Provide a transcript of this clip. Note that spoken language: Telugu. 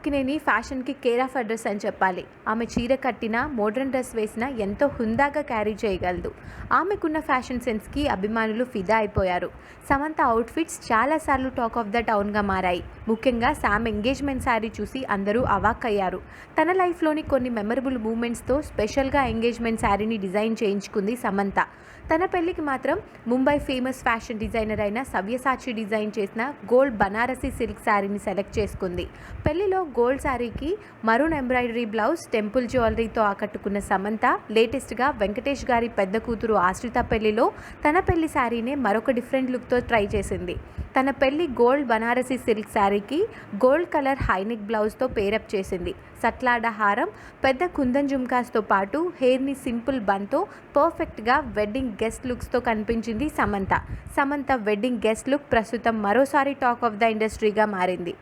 అక్కినేని ఫ్యాషన్‌కి కేర్ ఆఫ్ అడ్రెస్ అని చెప్పాలి. ఆమె చీర కట్టినా, మోడ్రన్ డ్రెస్ వేసినా ఎంతో హుందాగా క్యారీ చేయగలదు. ఆమెకున్న ఫ్యాషన్ సెన్స్‌కి అభిమానులు ఫిదా అయిపోయారు. సమంత అవుట్‌ఫిట్స్ చాలా సార్లు టాక్ ఆఫ్ ద టౌన్‌గా మారాయి. ముఖ్యంగా శామ్ ఎంగేజ్‌మెంట్ శారీ చూసి అందరూ అవాక్కయ్యారు. తన లైఫ్‌లోని కొన్ని మెమరబుల్ మూమెంట్స్‌తో స్పెషల్‌గా ఎంగేజ్‌మెంట్ శారీని డిజైన్ చేయించుకుంది సమంత. తన పెళ్లికి మాత్రం ముంబై ఫేమస్ ఫ్యాషన్ డిజైనర్ అయిన సవ్యసాచి డిజైన్ చేసిన గోల్డ్ బనారసి సిల్క్ శారీని సెలెక్ట్ చేసుకుంది. పెళ్లిలో గోల్డ్ శారీకి మరూన్ ఎంబ్రాయిడరీ బ్లౌజ్, టెంపుల్ జ్యువెలరీతో ఆకట్టుకున్న సమంత లేటెస్ట్గా వెంకటేష్ గారి పెద్ద కూతురు ఆశ్రిత పెళ్లిలో తన పెళ్లి శారీనే మరొక డిఫరెంట్ లుక్తో ట్రై చేసింది. తన పెళ్లి గోల్డ్ బనారసి సిల్క్ శారీకి గోల్డ్ కలర్ హైనెక్ బ్లౌజ్తో పేరప్ చేసింది. సట్లాడ హారం, పెద్ద కుందన్ జుమ్కాస్తో పాటు హెయిర్ని సింపుల్ బన్తో పర్ఫెక్ట్గా వెడ్డింగ్ గెస్ట్ లుక్స్తో కనిపించింది Samantha. Samantha wedding guest look ప్రస్తుతం మరోసారి టాక్ ఆఫ్ ద ఇండస్ట్రీగా మారింది.